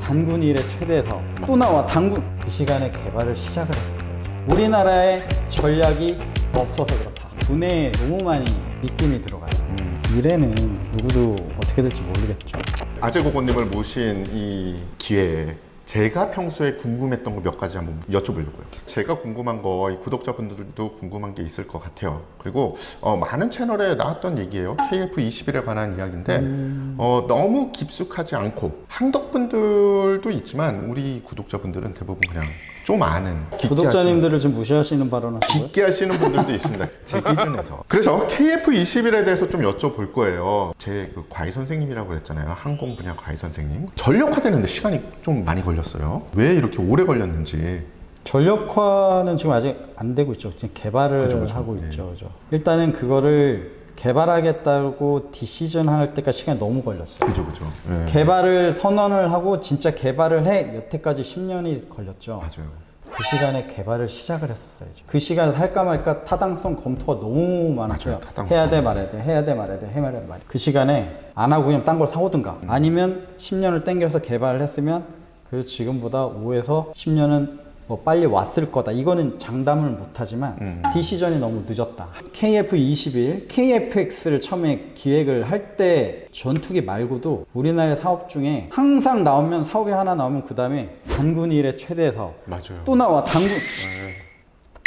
단군 이래 최대 사업. 또 나와 단군. 그 시간에 개발을 시작을 했었어요. 우리나라의 전략이 없어서 그렇다. 군에 너무 많이 입김이 들어가요. 미래는 누구도 어떻게 될지 모르겠죠. 아재고고님을 모신 이 기회에 제가 평소에 궁금했던 거 몇 가지 한번 여쭤보려고요. 제가 궁금한 거 이 구독자분들도 궁금한 게 있을 것 같아요. 그리고 많은 채널에 나왔던 얘기예요. KF21에 관한 이야기인데 너무 깊숙하지 않고 항덕분들도 있지만 우리 구독자분들은 대부분 그냥 좀 아는 구독자님들을 지금 무시하시는 발언 하시고요? 깊게 하시는 분들도 있습니다. 제 기준에서. 그래서 KF21에 대해서 좀 여쭤볼 거예요. 제 그 과외 선생님이라고 그랬잖아요. 항공 분야 과외 선생님. 전력화되는데 시간이 좀 많이 걸렸어요. 왜 이렇게 오래 걸렸는지. 전력화는 지금 아직 안 되고 있죠. 지금 개발을 그죠. 하고 네. 있죠. 그죠. 일단은 그거를 개발하겠다고 디시전 할 때까지 시간이 너무 걸렸어요. 그죠. 네. 개발을 선언을 하고 진짜 개발을 해 여태까지 10년이 걸렸죠. 맞아요. 그 시간에 개발을 시작을 했었어요. 그 시간에 할까 말까 타당성 검토가 너무 많았어요. 맞아요, 타당성. 해야 돼 말아야 돼 해야 돼 말아야 돼 해야 돼 말아야 돼. 그 시간에 안 하고 그냥 딴 걸 사오든가 아니면 10년을 땡겨서 개발을 했으면 그래도 지금보다 5에서 10년은 뭐 빨리 왔을 거다. 이거는 장담을 못하지만 디시전이 너무 늦었다. KF21, KFX를 처음에 기획을 할 때 전투기 말고도 우리나라의 사업 중에 항상 나오면 사업이 하나 나오면 그 다음에 단군 이래 최대 사업. 맞아요. 또 나와 단군. 네.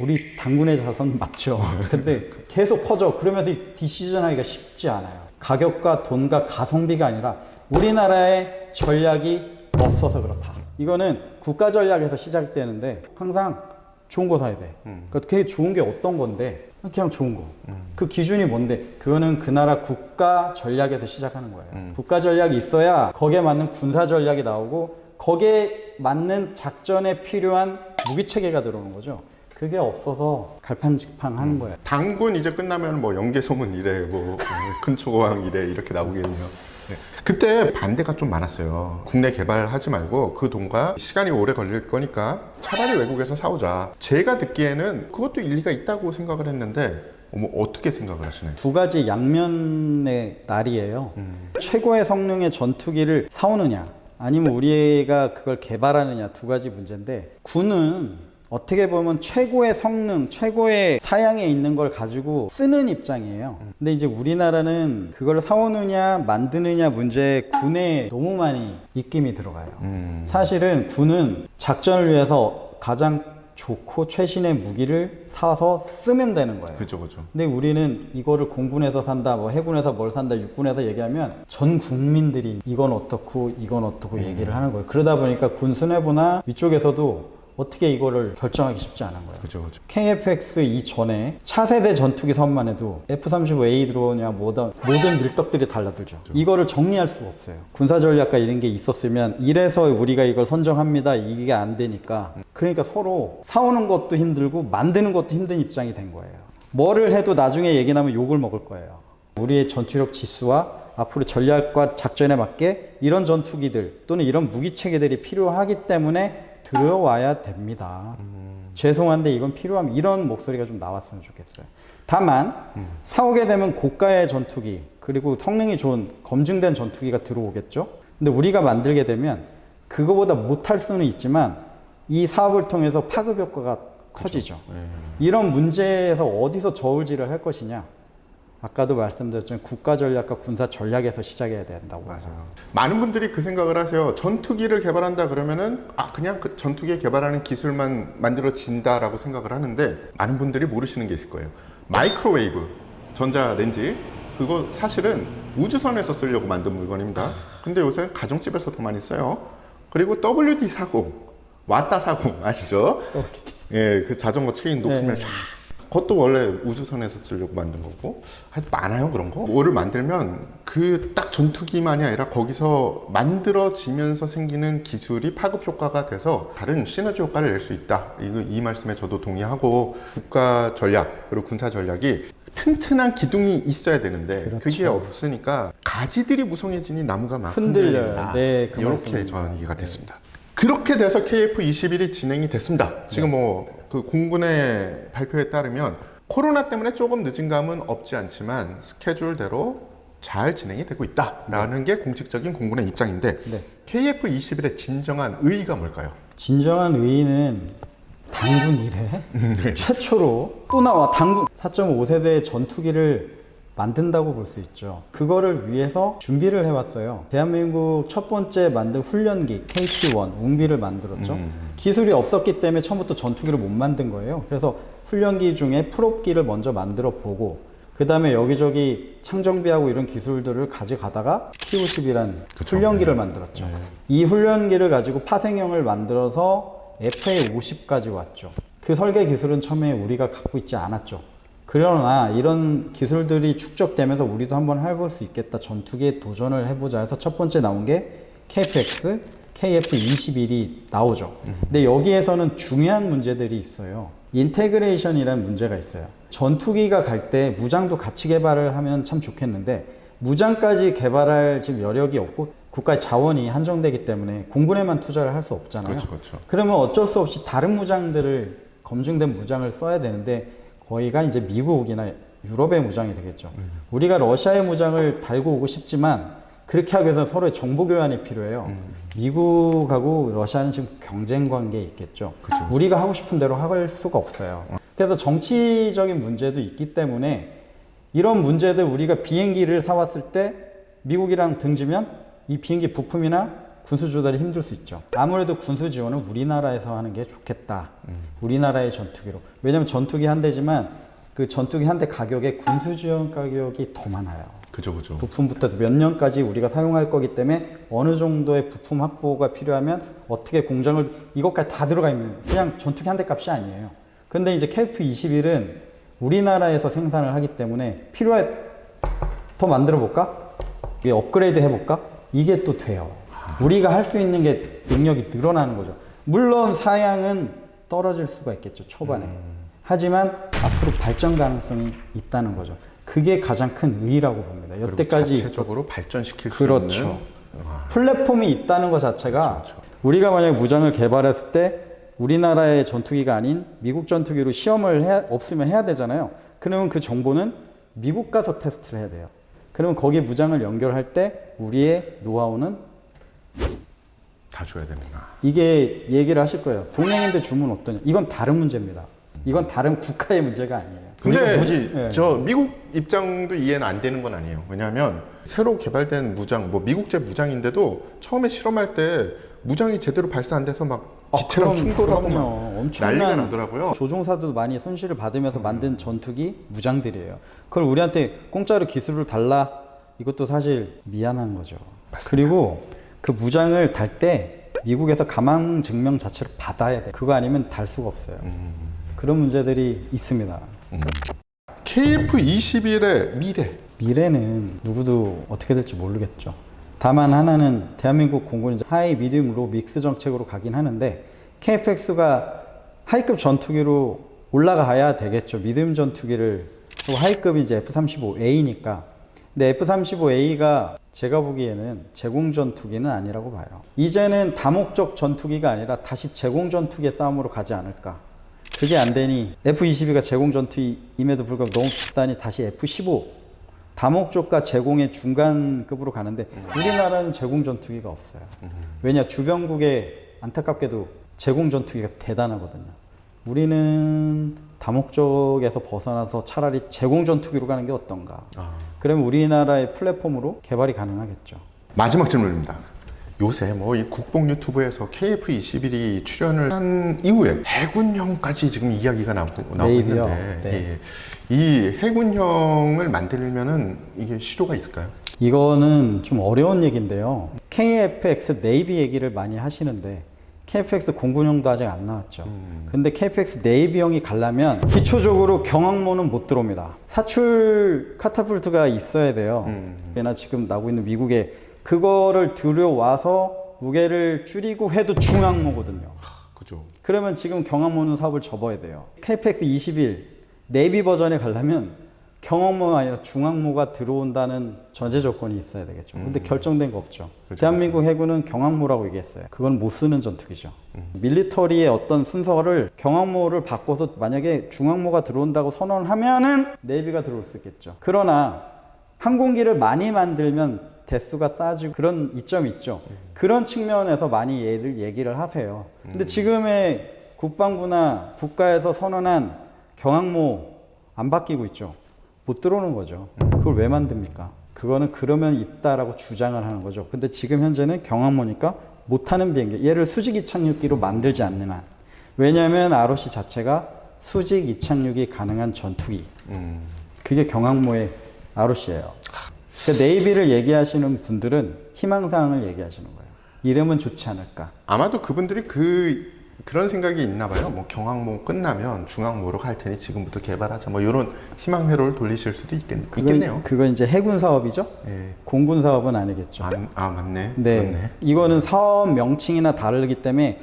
우리 단군의 자선 맞죠. 근데 계속 커져. 그러면서 이 디시전 하기가 쉽지 않아요. 가격과 돈과 가성비가 아니라 우리나라의 전략이 없어서 그렇다. 이거는 국가 전략에서 시작되는데 항상 좋은 거 사야 돼. 그러니까 그게 좋은 게 어떤 건데? 그냥 좋은 거. 그 기준이 뭔데? 그거는 그 나라 국가 전략에서 시작하는 거예요. 국가 전략이 있어야 거기에 맞는 군사 전략이 나오고 거기에 맞는 작전에 필요한 무기 체계가 들어오는 거죠. 그게 없어서 갈팡질팡 하는 거예요. 당군 이제 끝나면 뭐 영계소문 이래, 뭐 큰초고왕 이래 이렇게 나오겠네요. 네. 그때 반대가 좀 많았어요. 국내 개발하지 말고 그 돈과 시간이 오래 걸릴 거니까 차라리 외국에서 사오자. 제가 듣기에는 그것도 일리가 있다고 생각을 했는데 어떻게 생각을 하시나요? 두 가지 양면의 날이에요. 최고의 성능의 전투기를 사오느냐 아니면 우리가 그걸 개발하느냐 두 가지 문제인데 군은 어떻게 보면 최고의 성능, 최고의 사양에 있는 걸 가지고 쓰는 입장이에요. 근데 이제 우리나라는 그걸 사오느냐 만드느냐 문제에 군에 너무 많이 입김이 들어가요. 사실은 군은 작전을 위해서 가장 좋고 최신의 무기를 사서 쓰면 되는 거예요. 그죠. 근데 우리는 이거를 공군에서 산다, 뭐 해군에서 뭘 산다, 육군에서 얘기하면 전 국민들이 이건 어떻고 얘기를 하는 거예요. 그러다 보니까 군 수뇌부나 위쪽에서도 어떻게 이거를 결정하기 쉽지 않은 거예요. 그죠. KFX 이전에 차세대 전투기 사업만 해도 F-35A 들어오냐 모든 밀떡들이 달라들죠. 이거를 정리할 수가 없어요. 군사전략가 이런 게 있었으면 이래서 우리가 이걸 선정합니다. 이게 안 되니까. 그러니까 서로 사오는 것도 힘들고 만드는 것도 힘든 입장이 된 거예요. 뭐를 해도 나중에 얘기 나면 욕을 먹을 거예요. 우리의 전투력 지수와 앞으로 전략과 작전에 맞게 이런 전투기들 또는 이런 무기체계들이 필요하기 때문에 들어와야 됩니다. 죄송한데 이건 필요하면 이런 목소리가 좀 나왔으면 좋겠어요. 다만 사오게 되면 고가의 전투기 그리고 성능이 좋은 검증된 전투기가 들어오겠죠. 근데 우리가 만들게 되면 그거보다 못할 수는 있지만 이 사업을 통해서 파급 효과가 커지죠. 이런 문제에서 어디서 저울질을 할 것이냐. 아까도 말씀드렸지만 국가 전략과 군사 전략에서 시작해야 된다고. 맞아요. 많은 분들이 그 생각을 하세요. 전투기를 개발한다 그러면은 그냥 그 전투기 개발하는 기술만 만들어진다라고 생각을 하는데 많은 분들이 모르시는 게 있을 거예요. 마이크로웨이브 전자레인지 그거 사실은 우주선에서 쓰려고 만든 물건입니다. 근데 요새 가정집에서 더 많이 써요. 그리고 WD-40 왔다40 아시죠? 예, 그 자전거 체인 녹으면 그것도 원래 우주선에서 쓰려고 만든 거고 하여튼 많아요 그런 거. 뭐를 만들면 그 딱 전투기만이 아니라 거기서 만들어지면서 생기는 기술이 파급 효과가 돼서 다른 시너지 효과를 낼 수 있다. 이 말씀에 저도 동의하고 국가 전략 그리고 군사 전략이 튼튼한 기둥이 있어야 되는데 그렇죠. 그게 없으니까 가지들이 무성해지니 나무가 막 흔들려요. 흔들린다. 네, 그 이렇게 말씀입니다. 전이기가 됐습니다. 그렇게 돼서 KF21이 진행이 됐습니다. 지금 그 공군의 발표에 따르면 코로나 때문에 조금 늦은 감은 없지 않지만 스케줄대로 잘 진행이 되고 있다라는 게 공식적인 공군의 입장인데 네. KF-21의 진정한 의의가 뭘까요? 진정한 의의는 당군 이래 최초로 또 나와 당군 4.5세대 전투기를 만든다고 볼 수 있죠. 그거를 위해서 준비를 해왔어요. 대한민국 첫 번째 만든 훈련기 KT-1 웅비를 만들었죠. 기술이 없었기 때문에 처음부터 전투기를 못 만든 거예요. 그래서 훈련기 중에 풀옵기를 먼저 만들어 보고 그 다음에 여기저기 창정비하고 이런 기술들을 가져가다가 T-50이란 훈련기를 만들었죠. 이 훈련기를 가지고 파생형을 만들어서 FA-50까지 왔죠. 그 설계 기술은 처음에 우리가 갖고 있지 않았죠. 그러나 이런 기술들이 축적되면서 우리도 한번 해볼 수 있겠다. 전투기에 도전을 해보자 해서 첫 번째 나온 게 KF-X, KF-21이 나오죠. 근데 여기에서는 중요한 문제들이 있어요. 인테그레이션이라는 문제가 있어요. 전투기가 갈 때 무장도 같이 개발을 하면 참 좋겠는데 무장까지 개발할 지금 여력이 없고 국가의 자원이 한정되기 때문에 공군에만 투자를 할 수 없잖아요. 그렇죠. 그러면 어쩔 수 없이 다른 무장들을 검증된 무장을 써야 되는데 거기가 이제 미국이나 유럽의 무장이 되겠죠. 우리가 러시아의 무장을 달고 오고 싶지만 그렇게 하기 위해서 서로의 정보 교환이 필요해요. 미국하고 러시아는 지금 경쟁 관계에 있겠죠. 그쵸. 우리가 하고 싶은 대로 할 수가 없어요. 그래서 정치적인 문제도 있기 때문에 이런 문제들 우리가 비행기를 사왔을 때 미국이랑 등지면 이 비행기 부품이나 군수 조달이 힘들 수 있죠. 아무래도 군수 지원은 우리나라에서 하는 게 좋겠다. 우리나라의 전투기로. 왜냐면 전투기 한 대지만 그 전투기 한 대 가격에 군수 지원 가격이 더 많아요. 그죠. 부품부터 몇 년까지 우리가 사용할 거기 때문에 어느 정도의 부품 확보가 필요하면 어떻게 공장을 이것까지 다 들어가 있는 그냥 전투기 한 대 값이 아니에요. 근데 이제 KF-21은 우리나라에서 생산을 하기 때문에 필요해 더 만들어 볼까? 이게 업그레이드 해볼까? 이게 또 돼요. 우리가 할 수 있는 게 능력이 늘어나는 거죠. 물론 사양은 떨어질 수가 있겠죠, 초반에. 하지만 앞으로 발전 가능성이 있다는 거죠. 그게 가장 큰 의의라고 봅니다. 여태까지 자체적으로 발전시킬 수 그렇죠. 있는 플랫폼이 있다는 것 자체가 우리가 만약에 무장을 개발했을 때 우리나라의 전투기가 아닌 미국 전투기로 시험을 없으면 해야 되잖아요. 그러면 그 정보는 미국 가서 테스트를 해야 돼요. 그러면 거기에 무장을 연결할 때 우리의 노하우는 다 줘야 되는구나. 이게 얘기를 하실 거예요. 동맹인데 주면 어떠냐. 이건 다른 문제입니다. 이건 다른 국가의 문제가 아니에요. 근데 저 미국 입장도 이해는 안 되는 건 아니에요. 왜냐하면 새로 개발된 무장, 뭐 미국제 무장인데도 처음에 실험할 때 무장이 제대로 발사 안 돼서 막 기체랑 충돌하고 막 엄청난 난리가 나더라고요. 조종사도 많이 손실을 받으면서 만든 전투기 무장들이에요. 그걸 우리한테 공짜로 기술을 달라 이것도 사실 미안한 거죠. 맞습니다. 그리고 그 무장을 달 때 미국에서 가망 증명 자체를 받아야 돼. 그거 아니면 달 수가 없어요. 그런 문제들이 있습니다. KF-21의 미래는 누구도 어떻게 될지 모르겠죠. 다만 하나는 대한민국 공군이 하이, 미디움, 로 믹스 정책으로 가긴 하는데 KF-X가 하이급 전투기로 올라가야 되겠죠. 미디움 전투기를 그리고 하이급이 이제 F-35A니까. 근데 F-35A가 제가 보기에는 제공 전투기는 아니라고 봐요. 이제는 다목적 전투기가 아니라 다시 제공 전투기의 싸움으로 가지 않을까. 그게 안 되니 F-22가 제공 전투임에도 불구하고 너무 비싸니 다시 F-15 다목적과 제공의 중간급으로 가는데 우리나라는 제공 전투기가 없어요. 왜냐 주변국에 안타깝게도 제공 전투기가 대단하거든요. 우리는 다목적에서 벗어나서 차라리 제공 전투기로 가는 게 어떤가. 그러면 우리나라의 플랫폼으로 개발이 가능하겠죠. 마지막 질문입니다. 요새 뭐 이 국뽕 유튜브에서 KF-21이 출연을 한 이후에 해군형까지 지금 이야기가 나오고 네이비요. 있는데 네. 이 해군형을 만들면은 이게 실효가 있을까요? 이거는 좀 어려운 얘기인데요. KF-X 네이비 얘기를 많이 하시는데 KF-X 공군형도 아직 안 나왔죠. 근데 KF-X 네이비형이 가려면 기초적으로 경항모는 못 들어옵니다. 사출 카타풀트가 있어야 돼요. 예나 지금 나오고 있는 미국에 그거를 들여와서 무게를 줄이고 해도 중항모거든요. 그죠. 그러면 지금 경항모는 사업을 접어야 돼요. KF-X21 네이비 버전에 가려면 경항모가 아니라 중항모가 들어온다는 전제 조건이 있어야 되겠죠. 근데 결정된 거 없죠. 그렇죠, 대한민국 해군은 경항모라고 얘기했어요. 그건 못 쓰는 전투기죠. 밀리터리의 어떤 순서를 경항모를 바꿔서 만약에 중항모가 들어온다고 선언하면은 네이비가 들어올 수 있겠죠. 그러나 항공기를 많이 만들면 대수가 싸지고 그런 이점이 있죠. 그런 측면에서 많이 얘기를 하세요. 근데 지금의 국방부나 국가에서 선언한 경항모 안 바뀌고 있죠. 못 들어오는 거죠. 그걸 왜 만듭니까? 그거는 그러면 있다라고 주장을 하는 거죠. 근데 지금 현재는 경항모니까 못하는 비행기, 얘를 수직 이착륙기로 만들지 않는 한. 왜냐하면 ROC 자체가 수직 이착륙이 가능한 전투기. 그게 경항모의 ROC예요. 그러니까 네이비를 얘기하시는 분들은 희망사항을 얘기하시는 거예요. 이러면 좋지 않을까. 아마도 그분들이 그런 생각이 있나 봐요. 뭐 경항모 끝나면 중항모로 갈 테니 지금부터 개발하자. 뭐 이런 희망 회로를 돌리실 수도 있겠네요. 그건 이제 해군 사업이죠. 예. 공군 사업은 아니겠죠. 맞네. 네. 맞네. 이거는 사업 명칭이나 다르기 때문에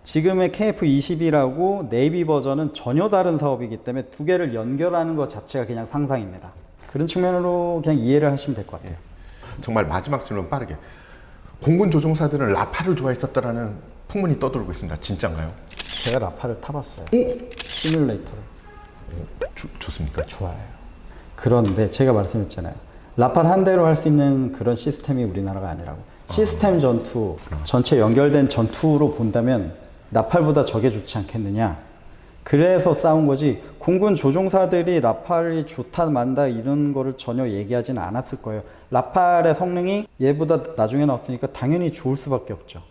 지금의 KF-21하고 네이비 버전은 전혀 다른 사업이기 때문에 두 개를 연결하는 것 자체가 그냥 상상입니다. 그런 측면으로 그냥 이해를 하시면 될 것 같아요. 정말 마지막 질문 빠르게. 공군 조종사들은 라파를 좋아했었다라는 풍문이 떠돌고 있습니다. 진짠가요? 제가 라파를 타봤어요. 시뮬레이터를. 좋습니까? 좋아요. 그런데 제가 말씀했잖아요. 라팔 한 대로 할 수 있는 그런 시스템이 우리나라가 아니라고. 시스템 전투, 전체 연결된 전투로 본다면 라팔보다 저게 좋지 않겠느냐. 그래서 싸운 거지. 공군 조종사들이 라팔이 좋다 만다 이런 거를 전혀 얘기하지는 않았을 거예요. 라팔의 성능이 얘보다 나중에 나왔으니까 당연히 좋을 수밖에 없죠.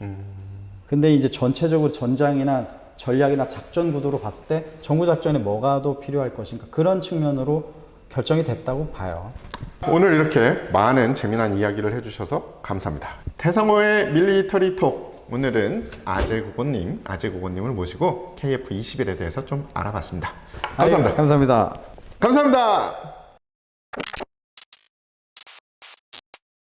근데 이제 전체적으로 전장이나 전략이나 작전 구도로 봤을 때 정부 작전에 뭐가 더 필요할 것인가 그런 측면으로 결정이 됐다고 봐요. 오늘 이렇게 많은 재미난 이야기를 해주셔서 감사합니다. 태상호의 밀리터리 톡. 오늘은 아재국원님을 모시고 KF-21에 대해서 좀 알아봤습니다. 감사합니다. 감사합니다. 감사합니다.